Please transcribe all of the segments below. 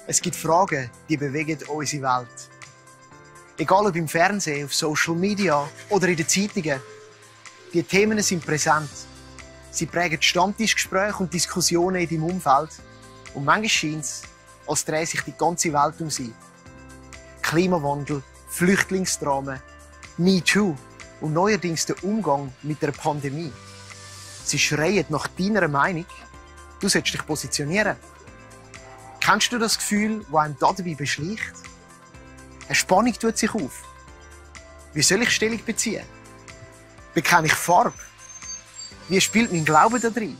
Es gibt Fragen, die bewegen unsere Welt. Egal ob im Fernsehen, auf Social Media oder in den Zeitungen. Die Themen sind präsent. Sie prägen Stammtischgespräche und Diskussionen in deinem Umfeld. Und manchmal scheint es, als drehe sich die ganze Welt um sie. Klimawandel, Flüchtlingsdramen, MeToo und neuerdings der Umgang mit der Pandemie. Sie schreien nach deiner Meinung. Du solltest dich positionieren. Kennst du das Gefühl, das einem dabei beschleicht? Eine Spannung tut sich auf. Wie soll ich Stellung beziehen? Bekenne ich Farbe? Wie spielt mein Glaube da drin?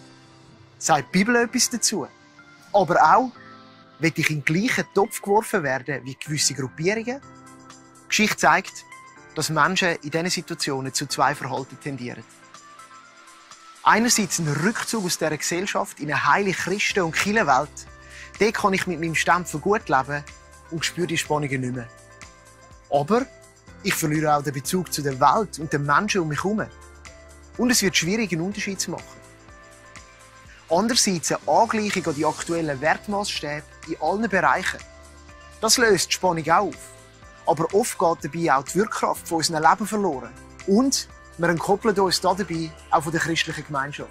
Sagt die Bibel etwas dazu? Aber auch, will ich in den gleichen Topf geworfen werden wie gewisse Gruppierungen? Die Geschichte zeigt, dass Menschen in diesen Situationen zu zwei Verhalten tendieren. Einerseits ein Rückzug aus dieser Gesellschaft in eine heile Christen- und Kirchenwelt. Dort kann ich mit meinem Stempel gut leben und spüre die Spannungen nicht mehr. Aber ich verliere auch den Bezug zu der Welt und den Menschen um mich herum. Und es wird schwierig, einen Unterschied zu machen. Andererseits eine Angleichung an die aktuellen Wertmaßstäbe in allen Bereichen. Das löst die Spannung auf. Aber oft geht dabei auch die Wirkkraft von unserem Leben verloren. Und wir entkoppeln uns dabei auch von der christlichen Gemeinschaft.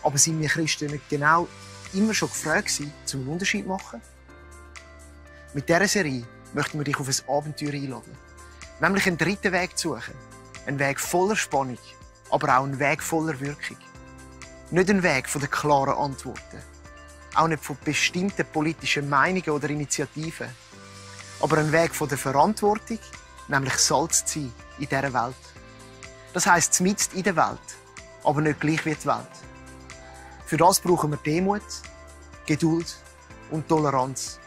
Aber sind wir Christen nicht genau immer schon gefragt gewesen, um einen Unterschied zu machen? Mit dieser Serie möchten wir dich auf ein Abenteuer einladen. Nämlich einen dritten Weg zu suchen. Ein Weg voller Spannung, aber auch ein Weg voller Wirkung. Nicht ein Weg von den klaren Antworten. Auch nicht von bestimmten politischen Meinungen oder Initiativen. Aber ein Weg von der Verantwortung, nämlich Salz zu sein in dieser Welt. Das heisst, mitten in der Welt, aber nicht gleich wie die Welt. Für das brauchen wir Demut, Geduld und Toleranz.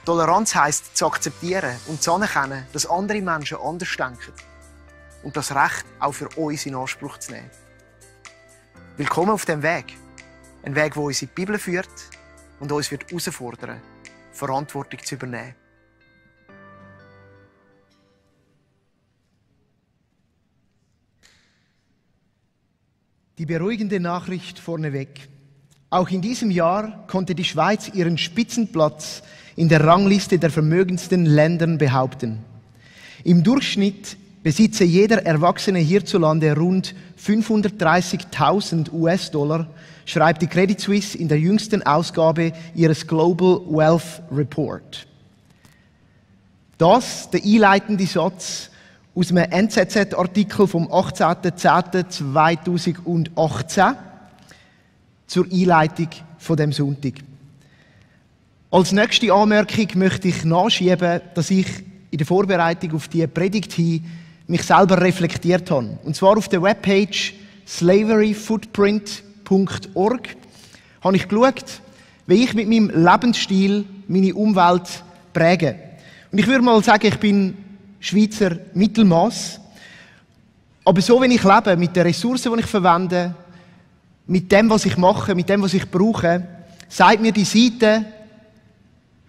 Toleranz heisst, zu akzeptieren und zu anerkennen, dass andere Menschen anders denken. Und das Recht auch für uns in Anspruch zu nehmen. Willkommen auf diesem Weg. Ein Weg, der uns in die Bibel führt und uns herausfordern wird, Verantwortung zu übernehmen. Die beruhigende Nachricht vorneweg. Auch in diesem Jahr konnte die Schweiz ihren Spitzenplatz in der Rangliste der vermögendsten Ländern behaupten. Im Durchschnitt besitze jeder Erwachsene hierzulande rund 530.000 US-Dollar, schreibt die Credit Suisse in der jüngsten Ausgabe ihres Global Wealth Report. Das, der einleitende Satz aus einem NZZ-Artikel vom 18.10.2018 zur Einleitung von dem Sonntag. Als nächste Anmerkung möchte ich nachschieben, dass ich in der Vorbereitung auf die Predigt hin mich selber reflektiert habe. Und zwar auf der Webpage slaveryfootprint.org habe ich geschaut, wie ich mit meinem Lebensstil meine Umwelt präge. Und ich würde mal sagen, ich bin Schweizer Mittelmaß. Aber so, wie ich lebe, mit den Ressourcen, die ich verwende, mit dem, was ich mache, mit dem, was ich brauche, sagt mir die Seite,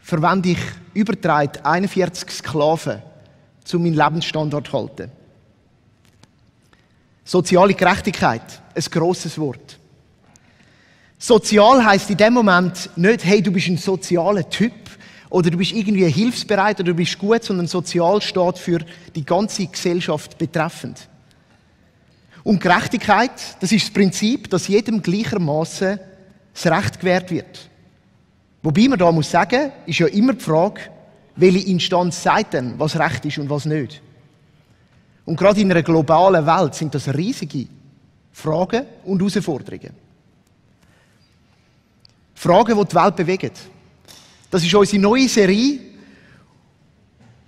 verwende ich übertragen 41 Sklaven, um meinen Lebensstandard zu halten. Soziale Gerechtigkeit, ein grosses Wort. Sozial heisst in dem Moment nicht, hey, du bist ein sozialer Typ oder du bist irgendwie hilfsbereit oder du bist gut, sondern sozial steht für die ganze Gesellschaft betreffend. Und Gerechtigkeit, das ist das Prinzip, dass jedem gleichermaßen das Recht gewährt wird. Wobei man da muss sagen, ist ja immer die Frage, welche Instanz sagt denn, was Recht ist und was nicht. Und gerade in einer globalen Welt sind das riesige Fragen und Herausforderungen. Fragen, die die Welt bewegen. Das ist unsere neue Serie.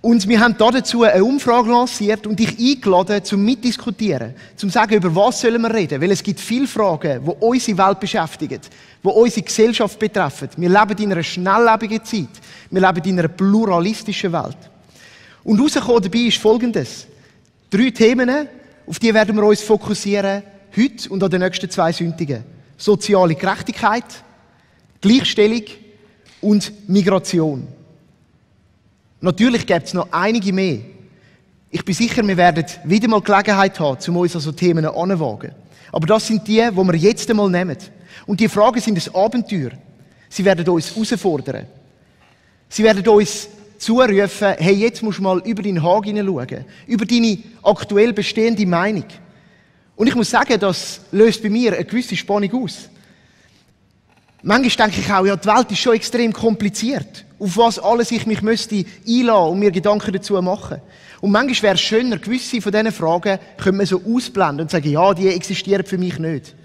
Und wir haben dazu eine Umfrage lanciert und dich eingeladen, zum Mitdiskutieren, zum zu sagen, über was sollen wir reden. Weil es gibt viele Fragen, die unsere Welt beschäftigen, die unsere Gesellschaft betreffen. Wir leben in einer schnelllebigen Zeit. Wir leben in einer pluralistischen Welt. Und herausgekommen dabei ist Folgendes. 3 Themen, auf die werden wir uns fokussieren, heute und an den nächsten 2 Sonntagen. Soziale Gerechtigkeit, Gleichstellung und Migration. Natürlich gibt es noch einige mehr. Ich bin sicher, wir werden wieder mal Gelegenheit haben, um uns an so Themen anzuwagen. Aber das sind die wir jetzt einmal nehmen. Und die Fragen sind ein Abenteuer. Sie werden uns herausfordern. Sie werden uns zurufen, hey, jetzt musst du mal über deinen Haken hineinschauen, über deine aktuell bestehende Meinung. Und ich muss sagen, das löst bei mir eine gewisse Spannung aus. Manchmal denke ich auch, ja, die Welt ist schon extrem kompliziert. Auf was alles ich mich müsste einlassen und mir Gedanken dazu machen. Und manchmal wäre es schöner, gewisse von diesen Fragen könnte man so ausblenden und sagen, ja, die existieren für mich nicht.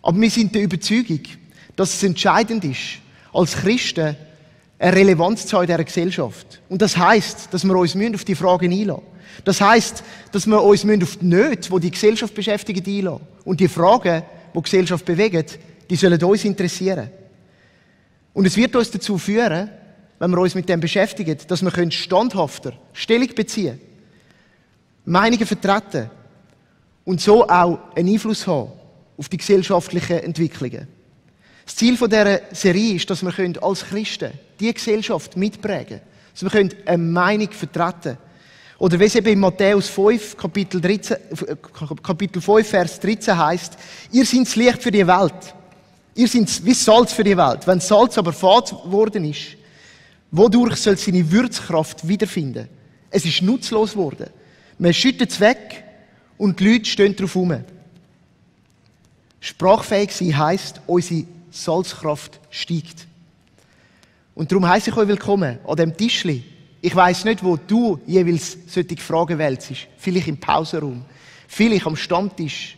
Aber wir sind der Überzeugung, dass es entscheidend ist, als Christen eine Relevanz zu haben in dieser Gesellschaft. Und das heisst, dass wir uns auf die Fragen einlassen müssen. Das heisst, dass wir uns auf die Nöte, die die Gesellschaft beschäftigen, einlassen. Und die Fragen, die die Gesellschaft bewegen, die sollen uns interessieren. Und es wird uns dazu führen, wenn wir uns mit dem beschäftigen, dass wir standhafter Stellung beziehen können, Meinungen vertreten und so auch einen Einfluss haben auf die gesellschaftlichen Entwicklungen. Das Ziel dieser Serie ist, dass wir als Christen die Gesellschaft mitprägen können. Dass wir eine Meinung vertreten können. Oder wie es eben in Matthäus 5, Kapitel 5, Vers 13 heisst, ihr seid das Licht für die Welt. Ihr seid wie Salz für die Welt. Wenn Salz aber fad geworden ist, wodurch soll es seine Würzkraft wiederfinden? Es ist nutzlos geworden. Man schüttet es weg und die Leute stehen darauf herum. Sprachfähig sein heisst, unsere Salzkraft steigt. Und darum heisse ich euch willkommen an diesem Tischli. Ich weiss nicht, wo du jeweils solche Fragen wälzt. Vielleicht im Pausenraum, vielleicht am Stammtisch.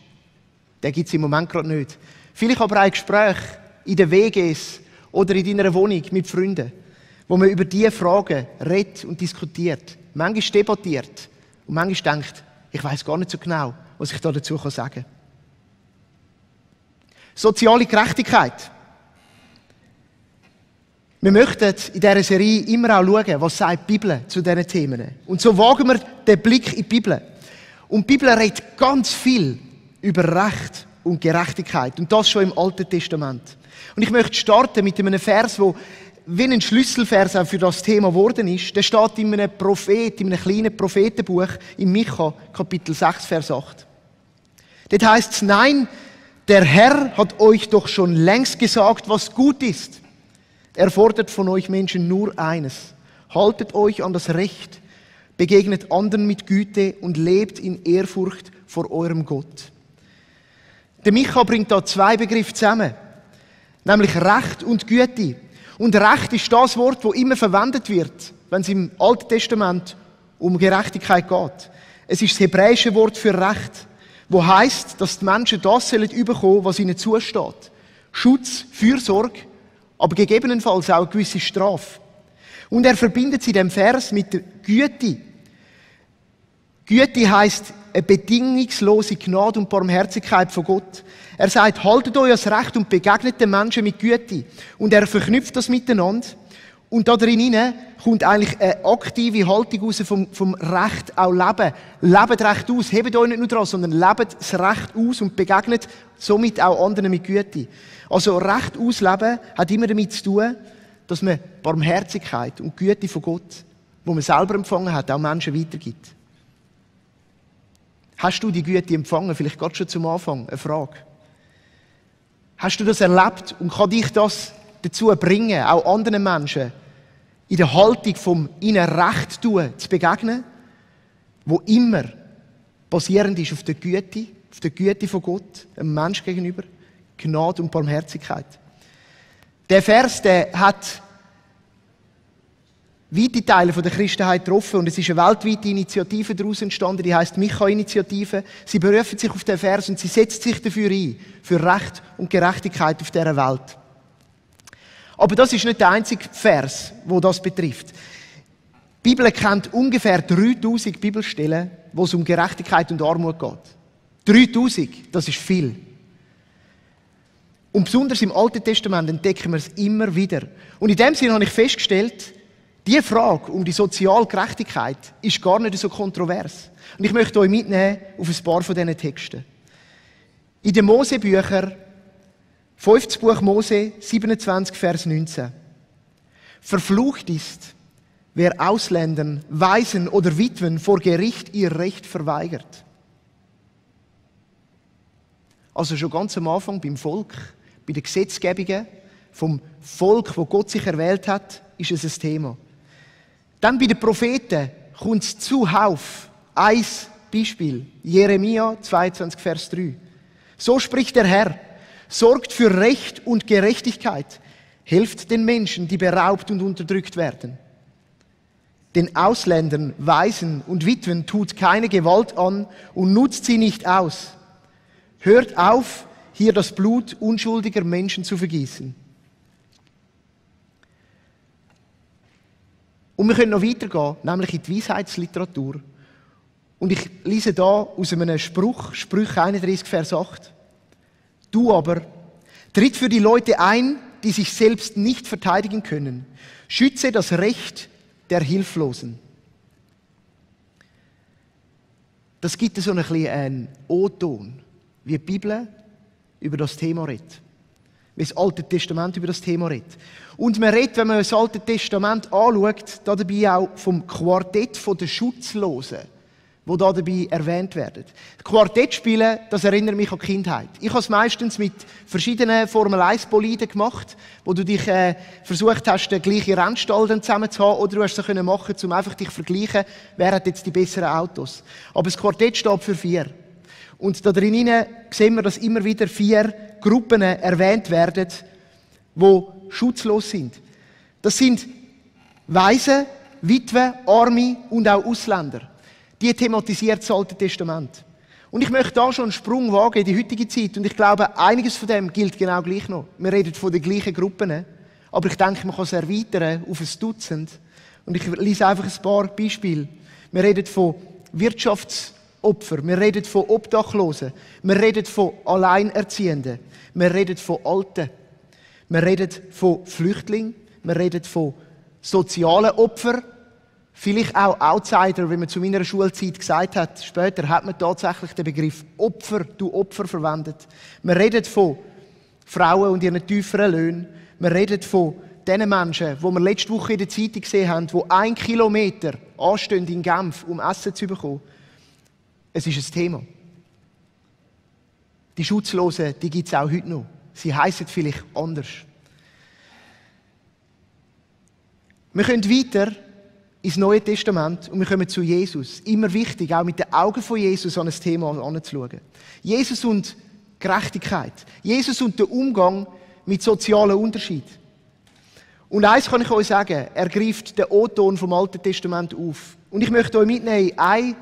Den gibt es im Moment gerade nicht. Vielleicht aber ein Gespräch in den WGs oder in deiner Wohnung mit Freunden, wo man über diese Fragen redet und diskutiert. Manchmal debattiert und manchmal denkt, ich weiss gar nicht so genau, was ich dazu sagen kann. Soziale Gerechtigkeit. Wir möchten in dieser Serie immer auch schauen, was sagt die Bibel zu diesen Themen. Und so wagen wir den Blick in die Bibel. Und die Bibel redet ganz viel über Recht und Gerechtigkeit. Und das schon im Alten Testament. Und ich möchte starten mit einem Vers, der wie ein Schlüsselvers auch für das Thema geworden ist. Der steht in einem kleinen Prophetenbuch, in Micha, Kapitel 6, Vers 8. Dort heisst es, nein, der Herr hat euch doch schon längst gesagt, was gut ist. Er fordert von euch Menschen nur eines. Haltet euch an das Recht, begegnet anderen mit Güte und lebt in Ehrfurcht vor eurem Gott. Der Micha bringt da zwei Begriffe zusammen, nämlich Recht und Güte. Und Recht ist das Wort, das immer verwendet wird, wenn es im Alten Testament um Gerechtigkeit geht. Es ist das hebräische Wort für Recht, wo heißt, dass die Menschen das bekommen sollen, was ihnen zusteht. Schutz, Fürsorge, aber gegebenenfalls auch eine gewisse Strafe. Und er verbindet sie in dem Vers mit der Güte. Güte heisst eine bedingungslose Gnade und Barmherzigkeit von Gott. Er sagt, haltet euch das Recht und begegnet den Menschen mit Güte. Und er verknüpft das miteinander. Und da drin kommt eigentlich eine aktive Haltung raus vom Recht auch leben. Lebt Recht aus. Hebt euch nicht nur dran, sondern lebt das Recht aus und begegnet somit auch anderen mit Güte. Also Recht ausleben hat immer damit zu tun, dass man Barmherzigkeit und Güte von Gott, die man selber empfangen hat, auch Menschen weitergibt. Hast du die Güte empfangen? Vielleicht gerade schon zum Anfang eine Frage. Hast du das erlebt und kann dich das dazu bringen, auch anderen Menschen in der Haltung vom ihnen Recht tun zu begegnen, wo immer basierend ist auf der Güte von Gott, einem Menschen gegenüber, Gnade und Barmherzigkeit. Der Vers, der hat weite Teile der Christenheit getroffen und es ist eine weltweite Initiative daraus entstanden, die heisst Micha-Initiative. Sie berufen sich auf den Vers und sie setzt sich dafür ein, für Recht und Gerechtigkeit auf dieser Welt. Aber das ist nicht der einzige Vers, wo das betrifft. Die Bibel kennt ungefähr 3000 Bibelstellen, wo es um Gerechtigkeit und Armut geht. 3000, das ist viel. Und besonders im Alten Testament entdecken wir es immer wieder. Und in dem Sinne habe ich festgestellt, die Frage um die soziale Gerechtigkeit ist gar nicht so kontrovers. Und ich möchte euch mitnehmen auf ein paar von diesen Texten. In den Mosebüchern, 5. Buch Mose, 27, Vers 19. Verflucht ist, wer Ausländern, Waisen oder Witwen vor Gericht ihr Recht verweigert. Also schon ganz am Anfang beim Volk, bei den Gesetzgebungen vom Volk, wo Gott sich erwählt hat, ist es ein Thema. Dann bei den Propheten kommt es zuhauf. Ein Beispiel. Jeremia 22, Vers 3. So spricht der Herr. Sorgt für Recht und Gerechtigkeit. Helft den Menschen, die beraubt und unterdrückt werden. Den Ausländern, Waisen und Witwen tut keine Gewalt an und nutzt sie nicht aus. Hört auf, hier das Blut unschuldiger Menschen zu vergießen. Und wir können noch weitergehen, nämlich in die Weisheitsliteratur. Und ich lese da aus einem Spruch, Sprüche 31, Vers 8. Du aber, tritt für die Leute ein, die sich selbst nicht verteidigen können. Schütze das Recht der Hilflosen. Das gibt so ein bisschen einen O-Ton, wie die Bibel über das Thema redet. Wie das Alte Testament über das Thema redet. Und man redet, wenn man das Alte Testament anschaut, dabei auch vom Quartett der Schutzlosen, wo da dabei erwähnt werden. Quartett spielen, das erinnert mich an die Kindheit. Ich habe es meistens mit verschiedenen Formel-1-Boliden gemacht, wo du dich versucht hast, den gleichen Rennstall dann zusammen zu haben, oder du hast es können machen, um einfach dich zu vergleichen, wer hat jetzt die besseren Autos. Aber das Quartett steht für 4. Und da drinnen sehen wir, dass immer wieder 4 Gruppen erwähnt werden, die schutzlos sind. Das sind Waisen, Witwen, Arme und auch Ausländer. Die thematisiert das Alte Testament. Und ich möchte da schon einen Sprung wagen in die heutige Zeit. Und ich glaube, einiges von dem gilt genau gleich noch. Wir reden von den gleichen Gruppen. Aber ich denke, man kann es erweitern auf ein Dutzend. Und ich lese einfach ein paar Beispiele. Wir reden von Wirtschaftsopfern. Wir reden von Obdachlosen. Wir reden von Alleinerziehenden. Wir reden von Alten. Wir reden von Flüchtlingen. Wir reden von sozialen Opfern. Vielleicht auch Outsider, wie man zu meiner Schulzeit gesagt hat. Später hat man tatsächlich den Begriff Opfer, du Opfer verwendet. Wir reden von Frauen und ihren tieferen Löhnen. Wir reden von den Menschen, die wir letzte Woche in der Zeitung gesehen haben, die 1 Kilometer anstehen in Genf, um Essen zu bekommen. Es ist ein Thema. Die Schutzlosen, die gibt es auch heute noch. Sie heissen vielleicht anders. Wir können weiter ins Neue Testament und wir kommen zu Jesus. Immer wichtig, auch mit den Augen von Jesus an ein Thema anzuschauen. Jesus und Gerechtigkeit. Jesus und der Umgang mit sozialen Unterschieden. Und eins kann ich euch sagen, er greift den O-Ton vom Alten Testament auf. Und ich möchte euch mitnehmen in eine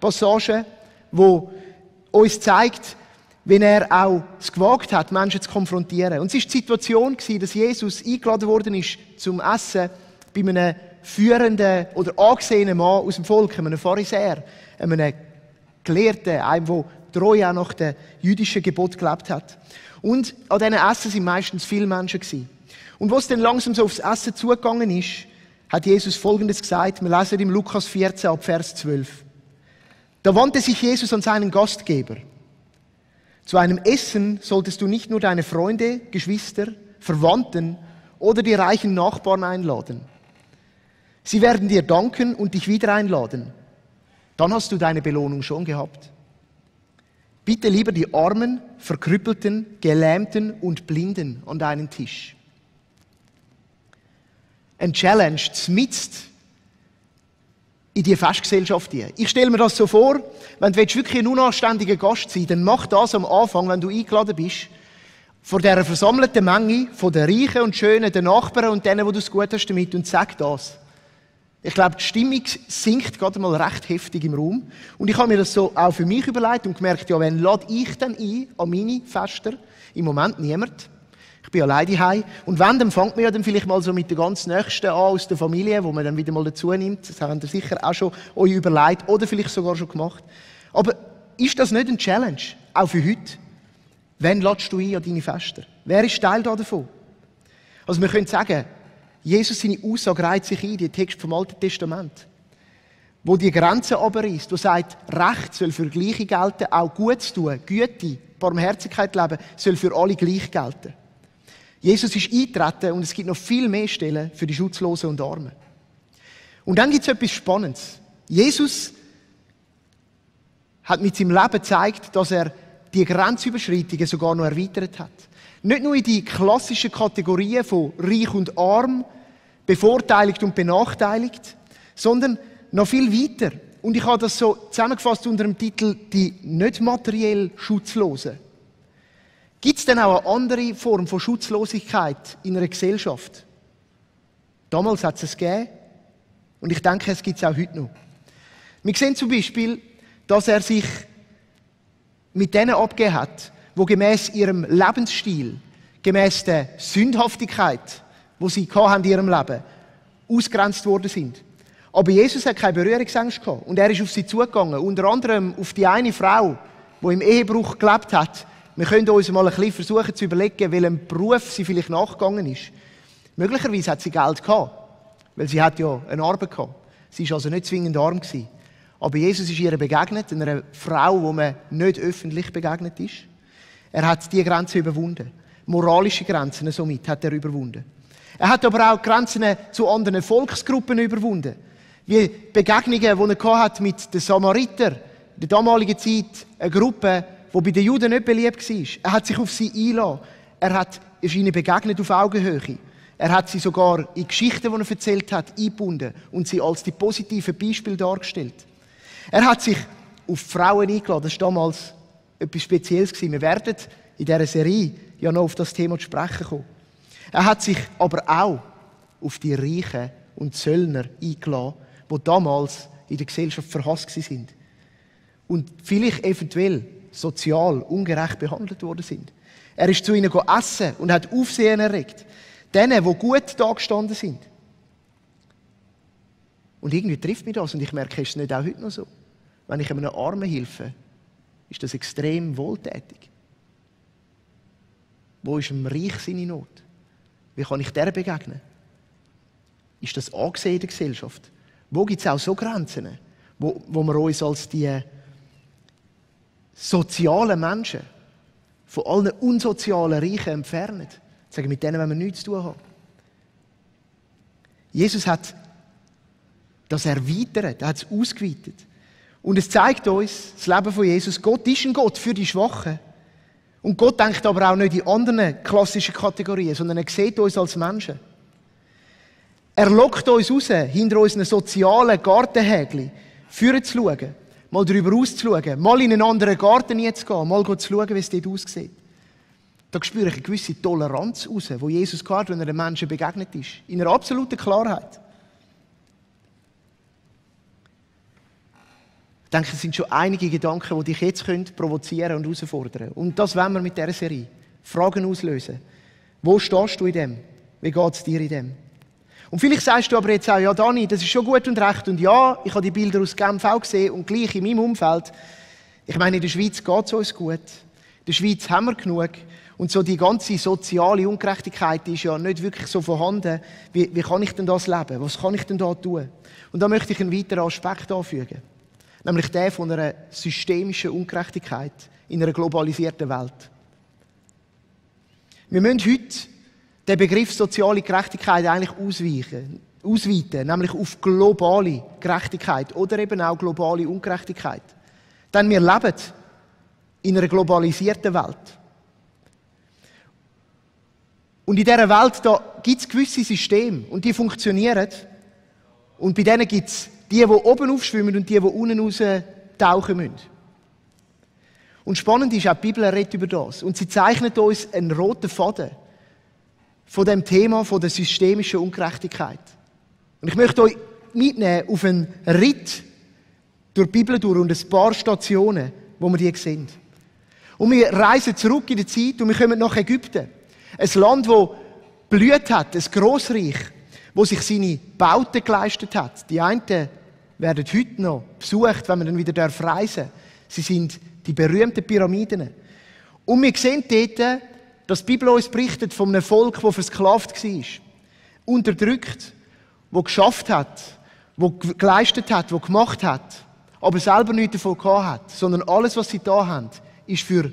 Passage, die uns zeigt, wie er auch es gewagt hat, Menschen zu konfrontieren. Und es war die Situation, dass Jesus eingeladen worden ist zum Essen bei einem führenden oder angesehenen Mann aus dem Volk, einem Pharisäer, einem Gelehrten, einem, der treu auch nach den jüdischen Gebot gelebt hat. Und an diesen Essen waren meistens viele Menschen gewesen. Und als es dann langsam so aufs Essen zugegangen ist, hat Jesus Folgendes gesagt. Wir lesen im Lukas 14 ab Vers 12. Da wandte sich Jesus an seinen Gastgeber. Zu einem Essen solltest du nicht nur deine Freunde, Geschwister, Verwandten oder die reichen Nachbarn einladen. Sie werden dir danken und dich wieder einladen. Dann hast du deine Belohnung schon gehabt. Bitte lieber die Armen, Verkrüppelten, Gelähmten und Blinden an deinen Tisch. Ein Challenge mitten in die Festgesellschaft hier. Ich stelle mir das so vor, wenn du wirklich ein unanständiger Gast sein willst, dann mach das am Anfang, wenn du eingeladen bist, vor dieser versammelten Menge von den Reichen und Schönen, den Nachbarn und denen, wo du es gut hast damit, und sag das. Ich glaube, die Stimmung sinkt gerade mal recht heftig im Raum. Und ich habe mir das so auch für mich überlegt und gemerkt, ja, wen lade ich denn ein an meine Fester? Im Moment niemand. Ich bin alleine daheim. Und wenn, dann fängt man ja dann vielleicht mal so mit der ganz Nächsten an aus der Familie, wo man dann wieder mal dazu nimmt. Das habt ihr sicher auch schon euch überlegt oder vielleicht sogar schon gemacht. Aber ist das nicht ein Challenge? Auch für heute? Wen ladest du ein an deine Fester? Wer ist Teil davon? Also wir können sagen, Jesus, seine Aussage reiht sich ein, die Text vom Alten Testament, wo die Grenzen abreißt, wo sagt, Recht soll für Gleiche gelten, auch Gutes tun, Güte, Barmherzigkeit leben, soll für alle gleich gelten. Jesus ist eingetreten und es gibt noch viel mehr Stellen für die Schutzlosen und Armen. Und dann gibt es etwas Spannendes. Jesus hat mit seinem Leben gezeigt, dass er die Grenzüberschreitungen sogar noch erweitert hat. Nicht nur in die klassischen Kategorien von reich und arm, bevorteiligt und benachteiligt, sondern noch viel weiter. Und ich habe das so zusammengefasst unter dem Titel «Die nicht materiell Schutzlosen». Gibt es denn auch eine andere Form von Schutzlosigkeit in einer Gesellschaft? Damals hat es gegeben und ich denke, es gibt es auch heute noch. Wir sehen zum Beispiel, dass er sich mit denen abgegeben hat, die gemäss ihrem Lebensstil, gemäss der Sündhaftigkeit, die sie in ihrem Leben ausgegrenzt worden sind. Aber Jesus hat keine Berührungsangst gehabt und er ist auf sie zugegangen, unter anderem auf die eine Frau, die im Ehebruch gelebt hat. Wir können uns mal ein bisschen versuchen zu überlegen, welchem Beruf sie vielleicht nachgegangen ist. Möglicherweise hat sie Geld gehabt, weil sie hat ja eine Arbeit gehabt. Sie war also nicht zwingend arm gewesen. Aber Jesus ist ihr begegnet, einer Frau, wo man nicht öffentlich begegnet ist. Er hat die Grenzen überwunden. Moralische Grenzen somit hat er überwunden. Er hat aber auch Grenzen zu anderen Volksgruppen überwunden. Wie Begegnungen, die er hat mit den Samaritern, in der damaligen Zeit eine Gruppe, die bei den Juden nicht beliebt war. Er hat sich auf sie eingelassen. Er ist ihnen begegnet auf Augenhöhe. Er hat sie sogar in Geschichten, die er erzählt hat, eingebunden und sie als die positiven Beispiele dargestellt. Er hat sich auf Frauen eingeladen. Das war damals etwas Spezielles. Wir werden in dieser Serie ja noch auf das Thema zu sprechen kommen. Er hat sich aber auch auf die Reichen und Zöllner eingeladen, die damals in der Gesellschaft verhasst sind und vielleicht eventuell sozial ungerecht behandelt worden sind. Er ist zu ihnen essen und hat Aufsehen erregt. Denen, die gut dagestanden sind. Und irgendwie trifft mich das und ich merke, es ist nicht auch heute noch so. Wenn ich einem Armen helfe, ist das extrem wohltätig. Wo ist dem Reich seine Not? Wie kann ich der begegnen? Ist das angesehen in der Gesellschaft? Wo gibt es auch so Grenzen, wo wir uns als die sozialen Menschen von allen unsozialen Reichen entfernen? Sagen, mit denen wollen wir nichts zu tun haben. Jesus hat das erweitert, er hat es ausgeweitet. Und es zeigt uns, das Leben von Jesus, Gott ist ein Gott für die Schwachen. Und Gott denkt aber auch nicht in anderen klassischen Kategorien, sondern er sieht uns als Menschen. Er lockt uns raus, hinter unseren sozialen Gartenhägli, führen zu schauen, mal darüber auszuschauen, mal in einen anderen Garten zu gehen, mal zu schauen, wie es dort aussieht. Da spüre ich eine gewisse Toleranz raus, die Jesus hatte, wenn er den Menschen begegnet ist. In einer absoluten Klarheit. Ich denke, es sind schon einige Gedanken, die dich jetzt provozieren und herausfordern. Und das wollen wir mit dieser Serie. Fragen auslösen. Wo stehst du in dem? Wie geht es dir in dem? Und vielleicht sagst du aber jetzt auch, ja Dani, das ist schon gut und recht. Und ja, ich habe die Bilder aus Genf auch gesehen und gleich in meinem Umfeld. Ich meine, in der Schweiz geht es uns gut. In der Schweiz haben wir genug. Und so die ganze soziale Ungerechtigkeit ist ja nicht wirklich so vorhanden. Wie kann ich denn das leben? Was kann ich denn da tun? Und da möchte ich einen weiteren Aspekt anfügen. Nämlich der von einer systemischen Ungerechtigkeit in einer globalisierten Welt. Wir müssen heute den Begriff soziale Gerechtigkeit eigentlich ausweiten, nämlich auf globale Gerechtigkeit oder eben auch globale Ungerechtigkeit. Denn wir leben in einer globalisierten Welt. Und in dieser Welt gibt es gewisse Systeme und die funktionieren. Und bei denen gibt es die oben aufschwimmen und die unten raus tauchen müssen. Und spannend ist, auch die Bibel redet über das. Und sie zeichnet uns einen roten Faden von dem Thema von der systemischen Ungerechtigkeit. Und ich möchte euch mitnehmen auf einen Ritt durch die Bibel durch und ein paar Stationen, wo wir die sehen. Und wir reisen zurück in die Zeit und wir kommen nach Ägypten. Ein Land, das blüht hat, ein Grossreich, das sich seine Bauten geleistet hat. Die einen werden heute noch besucht, wenn man dann wieder reisen darf. Sie sind die berühmten Pyramiden. Und wir sehen dort, dass die Bibel uns berichtet von einem Volk, das versklavt war, unterdrückt, das geschafft hat, das geleistet hat, das gemacht hat, aber selber nichts davon gehabt hat, sondern alles, was sie da haben, ist für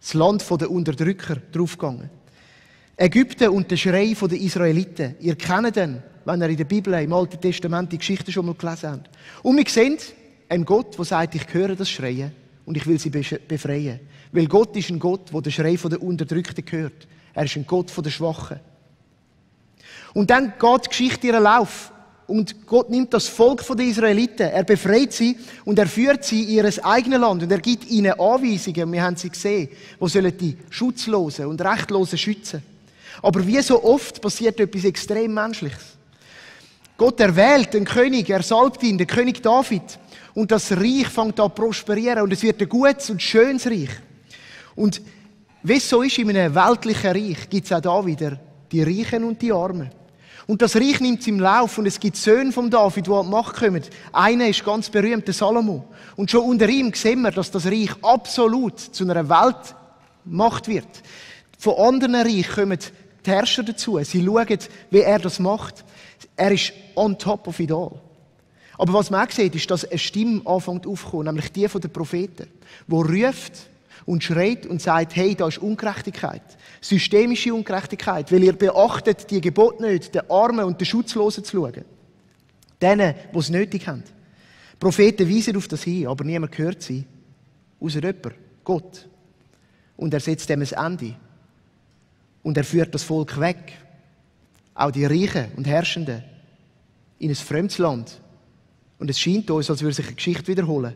das Land der Unterdrücker draufgegangen. Ägypten und der Schrei der Israeliten. Ihr kennt den, wenn ihr in der Bibel, im Alten Testament die Geschichte schon mal gelesen habt. Und wir sehen einen Gott, der sagt, ich höre das Schreien und ich will sie befreien. Weil Gott ist ein Gott, der den Schrei der Unterdrückten hört. Er ist ein Gott der Schwachen. Und dann geht die Geschichte ihren Lauf. Und Gott nimmt das Volk der Israeliten, er befreit sie und er führt sie in ihr eigenes Land und er gibt ihnen Anweisungen, wir haben sie gesehen, wo sollen die Schutzlosen und Rechtlosen schützen. Aber wie so oft passiert etwas extrem Menschliches. Gott erwählt den König, er salbt ihn, den König David. Und das Reich fängt an zu prosperieren und es wird ein gutes und schönes Reich. Und wie es so ist in einem weltlichen Reich, gibt es auch da wieder die Reichen und die Armen. Und das Reich nimmt es im Lauf und es gibt Söhne von David, die an die Macht kommen. Einer ist ganz berühmt, der Salomo. Und schon unter ihm sehen wir, dass das Reich absolut zu einer Weltmacht wird. Von anderen Reichen kommen die Herrscher dazu. Sie schauen, wie er das macht. Er ist on top of it all. Aber was man auch sieht, ist, dass eine Stimme anfängt aufzukommen, nämlich die von den Propheten, die ruft und schreit und sagt, hey, da ist Ungerechtigkeit. Systemische Ungerechtigkeit, weil ihr beachtet die Gebote nicht, den Armen und den Schutzlosen zu schauen. Denen, die es nötig haben. Die Propheten weisen auf das hin, aber niemand hört sie. Außer jemand, Gott. Und er setzt dem ein Ende. Und er führt das Volk weg. Auch die Reichen und Herrschenden. In ein fremdes Land. Und es scheint uns, als würde sich eine Geschichte wiederholen.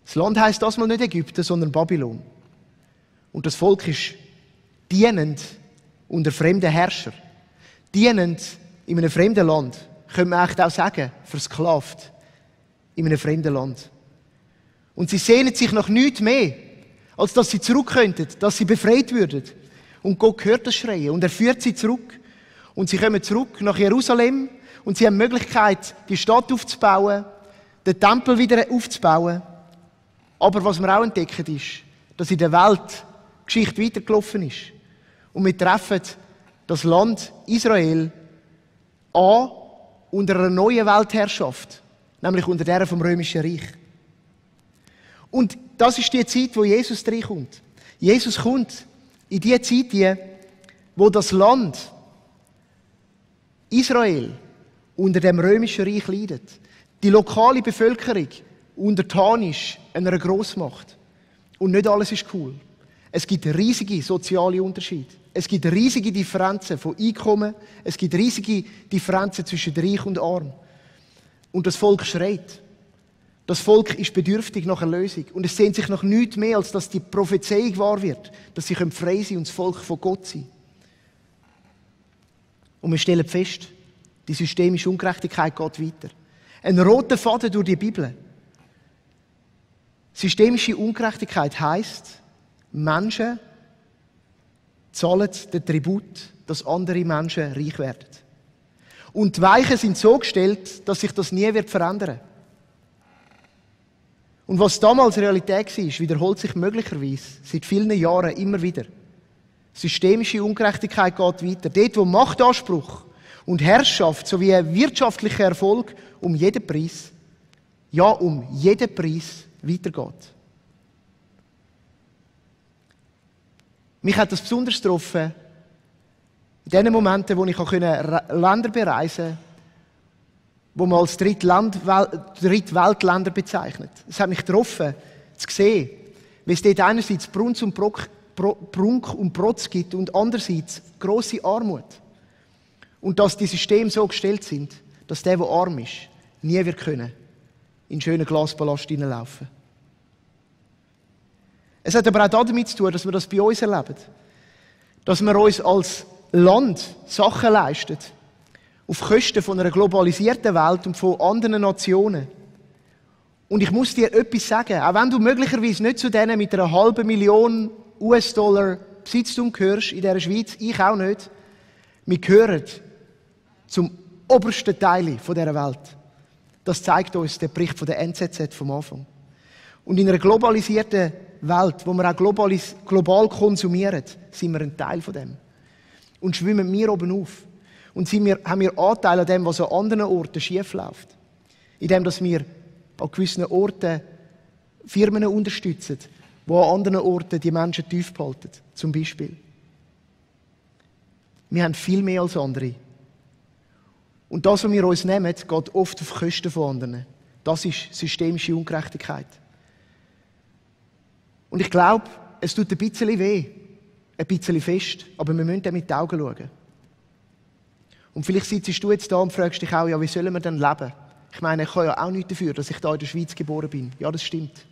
Das Land heisst das mal nicht Ägypten, sondern Babylon. Und das Volk ist dienend unter fremden Herrscher. Dienend in einem fremden Land. Könnte man echt auch sagen, versklavt. In einem fremden Land. Und sie sehnen sich nach nichts mehr, als dass sie zurück könnten, dass sie befreit würden. Und Gott hört das Schreien und er führt sie zurück. Und sie kommen zurück nach Jerusalem und sie haben die Möglichkeit, die Stadt aufzubauen, den Tempel wieder aufzubauen. Aber was wir auch entdecken ist, dass in der Welt die Geschichte weitergelaufen ist. Und wir treffen das Land Israel an unter einer neuen Weltherrschaft, nämlich unter der vom Römischen Reich. Und das ist die Zeit, wo Jesus reinkommt. Jesus kommt in die Zeit, wo das Land Israel unter dem Römischen Reich leidet. Die lokale Bevölkerung untertan ist einer Grossmacht. Und nicht alles ist cool. Es gibt riesige soziale Unterschiede. Es gibt riesige Differenzen von Einkommen. Es gibt riesige Differenzen zwischen Reich und Arm. Und das Volk schreit. Das Volk ist bedürftig nach Erlösung. Und es sehnt sich nach nichts mehr, als dass die Prophezeiung wahr wird. Dass sie frei sein und das Volk von Gott sein. Und wir stellen fest, die systemische Ungerechtigkeit geht weiter. Ein roter Faden durch die Bibel. Systemische Ungerechtigkeit heisst, Menschen zahlen den Tribut, dass andere Menschen reich werden. Und die Weichen sind so gestellt, dass sich das nie wird verändern. Und was damals Realität war, wiederholt sich möglicherweise seit vielen Jahren immer wieder. Systemische Ungerechtigkeit geht weiter. Dort, wo Machtanspruch und Herrschaft sowie wirtschaftlicher Erfolg um jeden Preis, ja um jeden Preis weitergeht. Mich hat das besonders getroffen, in den Momenten, wo ich Länder bereisen konnte, wo man als Drittweltländer bezeichnet. Es hat mich getroffen, zu sehen, wie es dort einerseits Prunk und Protz gibt und andererseits grosse Armut. Und dass die Systeme so gestellt sind, dass der arm ist, nie wird können in einen schönen Glaspalast hineinlaufen. Es hat aber auch damit zu tun, dass wir das bei uns erleben. Dass wir uns als Land Sachen leisten, auf Kosten von einer globalisierten Welt und von anderen Nationen. Und ich muss dir etwas sagen, auch wenn du möglicherweise nicht zu denen mit einer $500,000 US-Dollar Besitztum gehörst in dieser Schweiz, ich auch nicht, wir gehören zum obersten Teil dieser Welt. Das zeigt uns der Bericht von der NZZ vom Anfang. Und in einer globalisierten Welt, wo wir auch global konsumieren, sind wir ein Teil von dem. Und schwimmen wir oben auf. Und haben wir Anteil an dem, was an anderen Orten schief läuft. Indem, dass wir an gewissen Orten Firmen unterstützen, die an anderen Orten die Menschen tief behalten. Zum Beispiel. Wir haben viel mehr als andere. Und das, was wir uns nehmen, geht oft auf Kosten von anderen. Das ist systemische Ungerechtigkeit. Und ich glaube, es tut ein bisschen weh, ein bisschen fest, aber wir müssen dem mit den Augen schauen. Und vielleicht sitzt du jetzt da und fragst dich auch, ja, wie sollen wir denn leben? Ich meine, ich kann ja auch nichts dafür, dass ich da in der Schweiz geboren bin. Ja, das stimmt.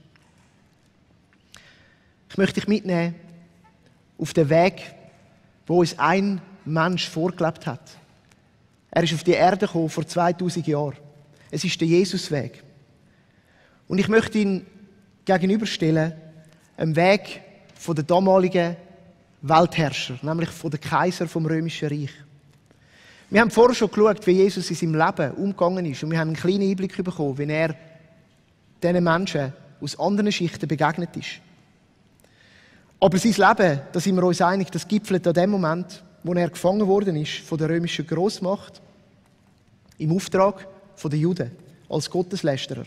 Ich möchte dich mitnehmen auf den Weg, wo uns ein Mensch vorgelebt hat. Er ist auf die Erde gekommen vor 2000 Jahren. Es ist der Jesusweg. Und ich möchte ihn gegenüberstellen, einem Weg von der damaligen Weltherrscher, nämlich von der Kaiser vom Römischen Reich. Wir haben vorher schon geschaut, wie Jesus in seinem Leben umgegangen ist. Und wir haben einen kleinen Einblick bekommen, wie er diesen Menschen aus anderen Schichten begegnet ist. Aber sein Leben, da sind wir uns einig, das gipfelt an dem Moment, wo er gefangen worden ist von der römischen Grossmacht im Auftrag der Juden als Gotteslästerer.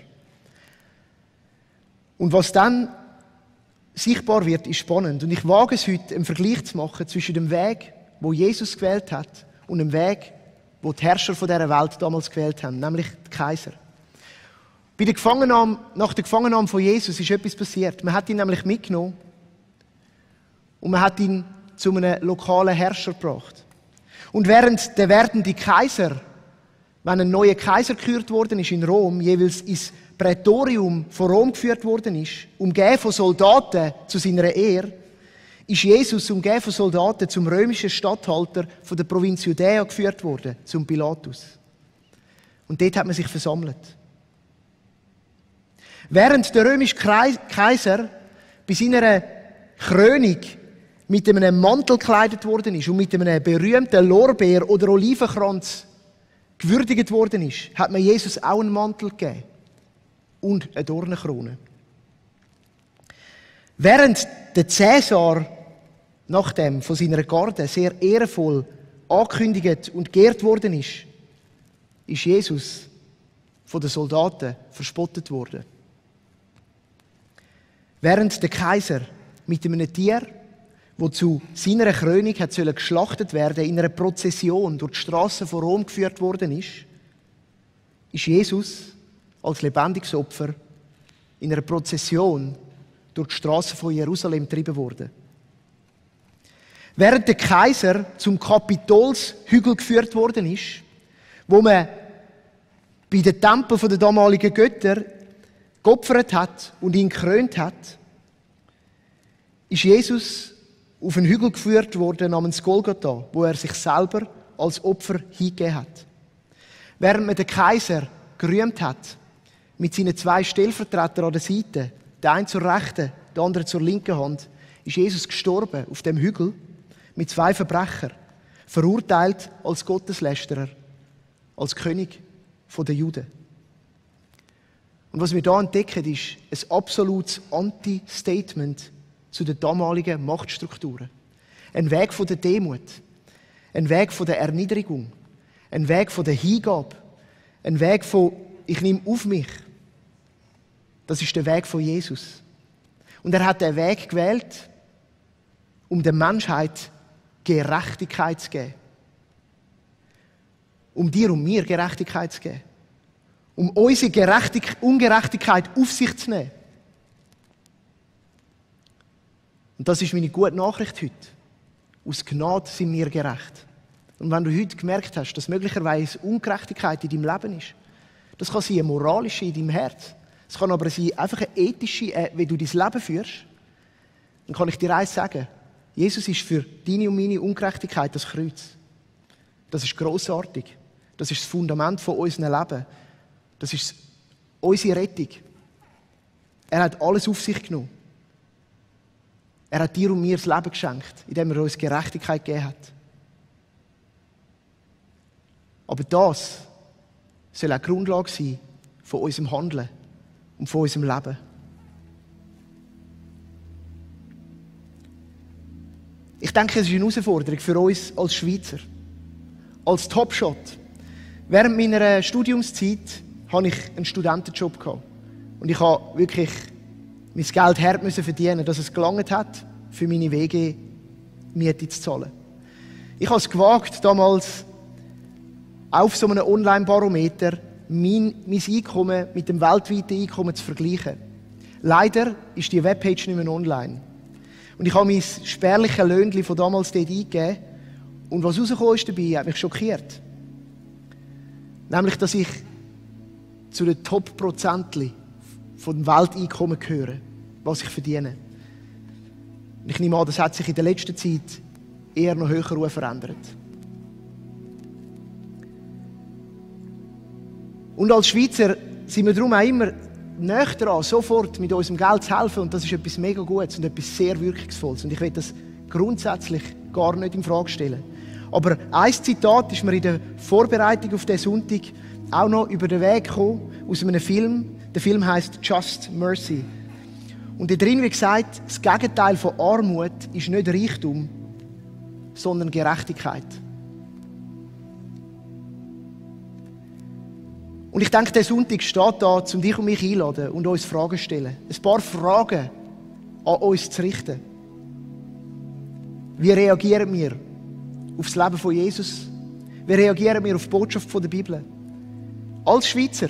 Und was dann sichtbar wird, ist spannend. Und ich wage es heute, einen Vergleich zu machen zwischen dem Weg, wo Jesus gewählt hat, und dem Weg, wo die Herrscher von dieser Welt damals gewählt haben, nämlich die Kaiser. Nach der Gefangennahme von Jesus ist etwas passiert. Man hat ihn nämlich mitgenommen und man hat ihn zu einem lokalen Herrscher gebracht. Und während der werdende Kaiser, wenn ein neuer Kaiser gekürt worden ist in Rom, jeweils ins Prätorium von Rom geführt worden ist, umgeben von Soldaten zu seiner Ehre, ist Jesus umgeben von Soldaten zum römischen Statthalter von der Provinz Judäa geführt worden, zum Pilatus. Und dort hat man sich versammelt. Während der römische Kaiser bei seiner Krönung mit einem Mantel gekleidet worden ist und mit einem berühmten Lorbeer oder Olivenkranz gewürdigt worden ist, hat man Jesus auch einen Mantel gegeben und eine Dornenkrone. Während der Cäsar nachdem von seiner Garde sehr ehrenvoll angekündigt und geehrt worden ist Jesus von den Soldaten verspottet worden. Während der Kaiser mit einem Tier, das zu seiner Krönung hat geschlachtet werden, in einer Prozession durch die Straßen von Rom geführt worden ist Jesus als lebendiges Opfer in einer Prozession durch die Straßen von Jerusalem getrieben worden. Während der Kaiser zum Kapitolshügel geführt worden ist, wo man bei den Tempeln der damaligen Götter geopfert hat und ihn gekrönt hat, ist Jesus auf einen Hügel geführt worden namens Golgatha, wo er sich selber als Opfer hingegeben hat. Während man den Kaiser gerühmt hat, mit seinen 2 Stellvertretern an der Seite, der eine zur rechten, der andere zur linken Hand, ist Jesus gestorben auf dem Hügel mit 2 Verbrechern, verurteilt als Gotteslästerer, als König der Juden. Und was wir hier entdecken, ist ein absolutes Anti-Statement zu den damaligen Machtstrukturen. Ein Weg von der Demut, ein Weg von der Erniedrigung, ein Weg von der Hingabe, ein Weg von «Ich nehme auf mich». Das ist der Weg von Jesus. Und er hat den Weg gewählt, um der Menschheit Gerechtigkeit zu geben. Um dir und mir Gerechtigkeit zu geben. Um unsere Ungerechtigkeit auf sich zu nehmen. Und das ist meine gute Nachricht heute. Aus Gnade sind wir gerecht. Und wenn du heute gemerkt hast, dass möglicherweise Ungerechtigkeit in deinem Leben ist, das kann sein eine moralische in deinem Herz. Es kann aber sein einfach eine ethische, wie du dein Leben führst. Dann kann ich dir eins sagen. Jesus ist für deine und meine Ungerechtigkeit das Kreuz. Das ist grossartig. Das ist das Fundament von unserem Leben. Das ist unsere Rettung. Er hat alles auf sich genommen. Er hat dir und mir das Leben geschenkt, indem er uns Gerechtigkeit gegeben hat. Aber das soll auch die Grundlage sein von unserem Handeln und von unserem Leben. Ich denke, es ist eine Herausforderung für uns als Schweizer. Als Topshot. Während meiner Studiumszeit hatte ich einen Studentenjob gehabt. Und ich habe wirklich mein Geld hart verdienen, dass es gelangt hat, für meine WG-Miete zu zahlen. Ich habe es gewagt, damals auf so einem Online-Barometer mein Einkommen mit dem weltweiten Einkommen zu vergleichen. Leider ist die Webpage nicht mehr online. Und ich habe mein spärliches Löhnchen von damals dort eingegeben. Und was rausgekommen ist dabei, hat mich schockiert. Nämlich, dass ich zu den Top-Prozentli vom Welteinkommen gehöre, was ich verdiene. Und ich nehme an, das hat sich in der letzten Zeit eher noch höher verändert. Und als Schweizer sind wir darum auch immer näher dran, sofort mit unserem Geld zu helfen. Und das ist etwas mega Gutes und etwas sehr Wirkungsvolles. Und ich will das grundsätzlich gar nicht in Frage stellen. Aber ein Zitat ist mir in der Vorbereitung auf diesen Sonntag auch noch über den Weg gekommen, aus einem Film. Der Film heisst Just Mercy. Und da drin wird gesagt, das Gegenteil von Armut ist nicht Reichtum, sondern Gerechtigkeit. Und ich denke, der Sonntag steht da, um dich und mich einzuladen und uns Fragen zu stellen. Ein paar Fragen an uns zu richten. Wie reagieren wir auf das Leben von Jesus? Wie reagieren wir auf die Botschaft der Bibel? Als Schweizer,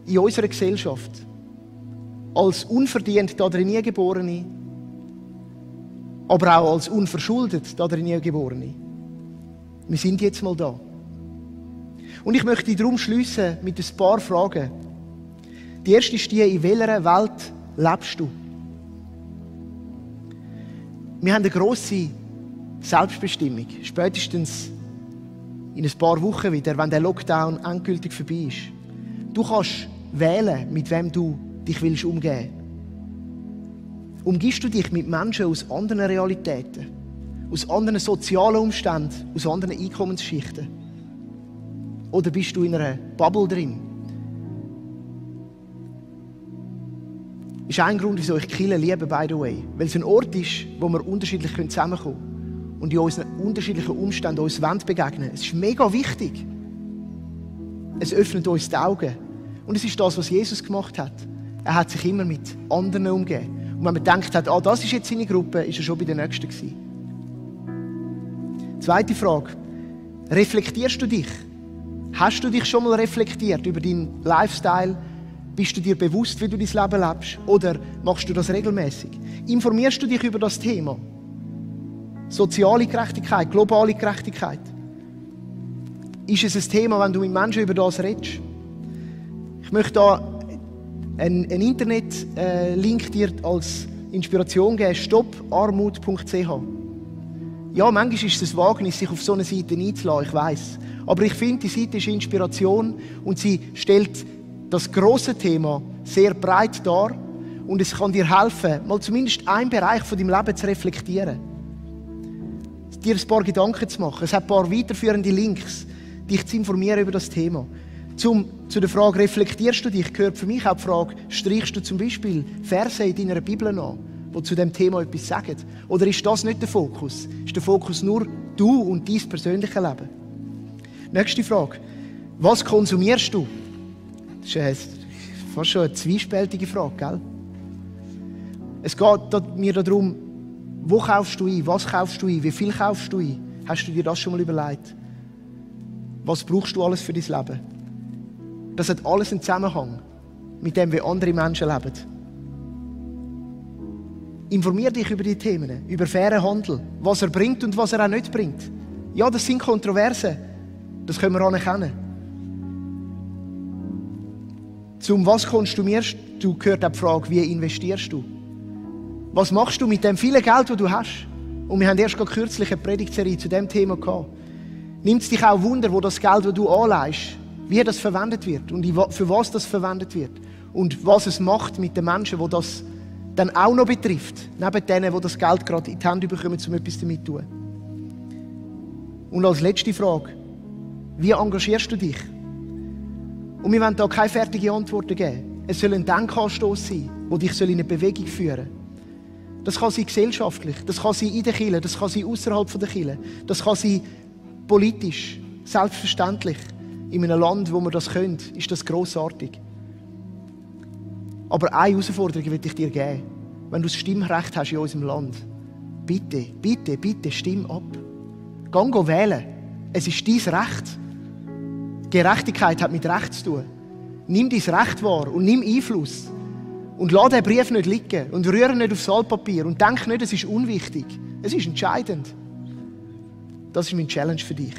in unserer Gesellschaft, als unverdient da drin Geborene, aber auch als unverschuldet da drin Geborene. Wir sind jetzt mal da. Und ich möchte darum schliessen mit ein paar Fragen. Die erste ist die, in welcher Welt lebst du? Wir haben eine grosse Selbstbestimmung. Spätestens in ein paar Wochen wieder, wenn der Lockdown endgültig vorbei ist. Du kannst wählen, mit wem du dich willst umgehen. Umgibst du dich mit Menschen aus anderen Realitäten, aus anderen sozialen Umständen, aus anderen Einkommensschichten? Oder bist du in einer Bubble drin? Das ist ein Grund, wieso ich die Kirche liebe, by the way. Weil es ein Ort ist, wo wir unterschiedlich zusammenkommen können und in unseren unterschiedlichen Umständen uns begegnen. Es ist mega wichtig. Es öffnet uns die Augen. Und es ist das, was Jesus gemacht hat. Er hat sich immer mit anderen umgeben. Und wenn man gedacht hat, das ist jetzt seine Gruppe, ist er schon bei der Nächsten gewesen. Zweite Frage. Reflektierst du dich? Hast du dich schon mal reflektiert über deinen Lifestyle? Bist du dir bewusst, wie du dein Leben lebst? Oder machst du das regelmäßig? Informierst du dich über das Thema? Soziale Gerechtigkeit, globale Gerechtigkeit. Ist es ein Thema, wenn du mit Menschen über das redest? Ich möchte da einen Internet-Link dir als Inspiration geben: stoparmut.ch. Ja, manchmal ist es ein Wagnis, sich auf so eine Seite einzulassen, ich weiss. Aber ich finde, die Seite ist Inspiration und sie stellt das grosse Thema sehr breit dar und es kann dir helfen, mal zumindest einen Bereich von deinem Leben zu reflektieren. Dir ein paar Gedanken zu machen. Es hat ein paar weiterführende Links, dich zu informieren über das Thema. Zu der Frage, reflektierst du dich, gehört für mich auch die Frage, streichst du zum Beispiel Verse in deiner Bibel an, die zu dem Thema etwas sagen? Oder ist das nicht der Fokus? Ist der Fokus nur du und dein persönliches Leben? Nächste Frage. Was konsumierst du? Das ist fast schon eine zwiespältige Frage, gell? Es geht mir darum, wo kaufst du ein? Was kaufst du ein? Wie viel kaufst du ein? Hast du dir das schon mal überlegt? Was brauchst du alles für dein Leben? Das hat alles einen Zusammenhang mit dem, wie andere Menschen leben. Informier dich über die Themen, über fairen Handel, was er bringt und was er auch nicht bringt. Ja, das sind Kontroversen. Das können wir anerkennen. Zum was konsumierst du, gehört auch die Frage, wie investierst du? Was machst du mit dem vielen Geld, das du hast? Und wir haben erst kürzlich eine Predigtserie zu diesem Thema gehabt. Nimmt es dich auch Wunder, wo das Geld, das du anleihst, wie das verwendet wird und für was das verwendet wird? Und was es macht mit den Menschen, die das dann auch noch betrifft, neben denen, die das Geld gerade in die Hände bekommen, um etwas damit zu tun. Und als letzte Frage, wie engagierst du dich? Und wir wollen da keine fertigen Antworten geben. Es soll ein Denkanstoss sein, der dich in eine Bewegung führen soll. Das kann sein gesellschaftlich, das kann sein in der Kirche, das kann sein außerhalb der Kirche, das kann sein politisch, selbstverständlich. In einem Land, wo wir das können, ist das grossartig. Aber eine Herausforderung will ich dir geben. Wenn du das Stimmrecht hast in unserem Land, bitte, bitte, bitte stimm ab. Geh wählen. Es ist dein Recht. Gerechtigkeit hat mit Recht zu tun. Nimm dein Recht wahr und nimm Einfluss. Und lass den Brief nicht liegen und rühre nicht aufs Altpapier und denk nicht, es ist unwichtig. Es ist entscheidend. Das ist meine Challenge für dich.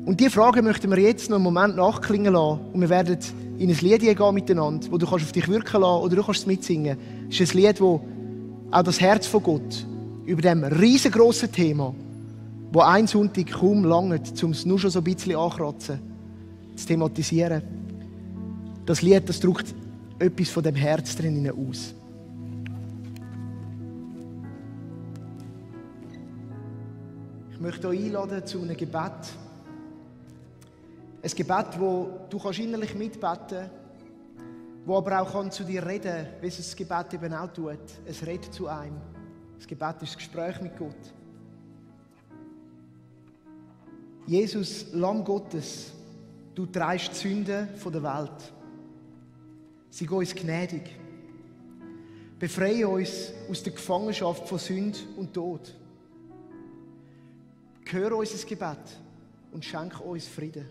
Und diese Frage möchten wir jetzt noch einen Moment nachklingen lassen. Und wir werden in ein Lied gehen miteinander, wo du kannst auf dich wirken lassen oder du kannst es mitsingen. Es ist ein Lied, das auch das Herz von Gott über diesem riesengroßen Thema, wo ein Sonntag kaum langt, um es nur schon so ein bisschen ankratzen, zu thematisieren. Das Lied, das drückt etwas von dem Herz drin aus. Ich möchte euch einladen zu einem Gebet. Ein Gebet, wo du innerlich mitbeten kannst, wo aber auch zu dir reden kann, wie es das Gebet eben auch tut. Es redet zu einem. Das Gebet ist das Gespräch mit Gott. Jesus, Lamm Gottes, du trägst die Sünden der Welt. Sei uns gnädig. Befreie uns aus der Gefangenschaft von Sünde und Tod. Hör unser Gebet und schenke uns Frieden.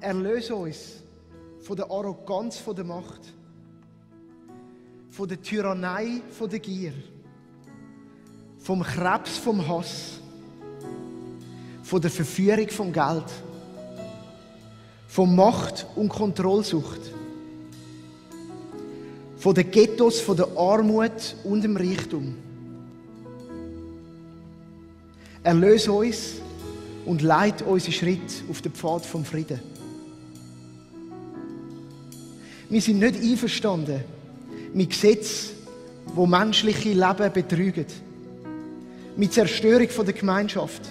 Erlöse uns von der Arroganz der Macht, von der Tyrannei der Gier, vom Krebs vom Hass, von der Verführung vom Geld, von Macht und Kontrollsucht, von den Ghettos, von der Armut und dem Reichtum. Erlöse uns und leite unsere Schritte auf den Pfad vom Frieden. Wir sind nicht einverstanden mit Gesetzen, die menschliche Leben betrügen, mit Zerstörung der Gemeinschaft,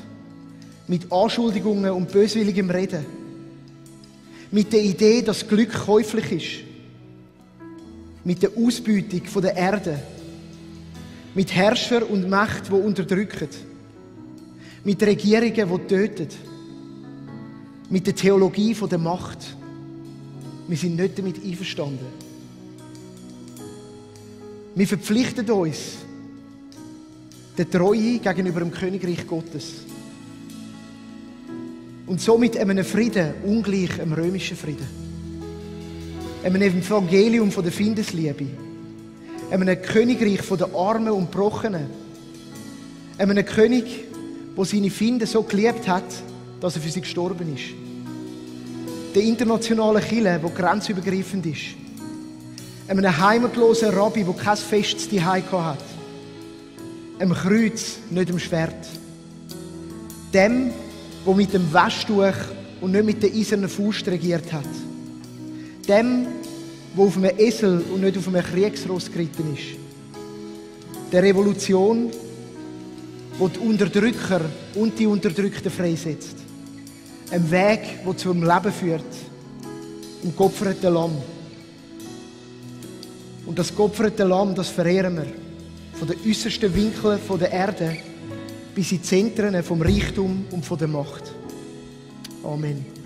mit Anschuldigungen und böswilligem Reden, mit der Idee, dass Glück käuflich ist, mit der Ausbeutung der Erde, mit Herrschern und Mächten, die unterdrücken, mit Regierungen, die töten, mit der Theologie der Macht. Wir sind nicht damit einverstanden. Wir verpflichten uns der Treue gegenüber dem Königreich Gottes. Und somit einem Frieden ungleich dem römischen Frieden. Einem Evangelium von der Feindesliebe. Einem Königreich von den Armen und Gebrochenen. Einem König, der seine Feinde so geliebt hat, dass er für sie gestorben ist. Der internationalen Kirche, die grenzübergreifend ist. Einem heimatlosen Rabbi, der kein Fest zu Hause hat. Einem Kreuz, nicht dem Schwert. Dem, der mit dem Waschtuch und nicht mit der eisernen Faust regiert hat. Dem, der auf einem Esel und nicht auf einem Kriegsross geritten ist. Der Revolution, die die Unterdrücker und die Unterdrückten freisetzt. Ein Weg, der zum Leben führt. Im geopferten Lamm. Und das geopferte Lamm, das verehren wir. Von den äußersten Winkeln der Erde bis in die Zentren vom Reichtum und von der Macht. Amen.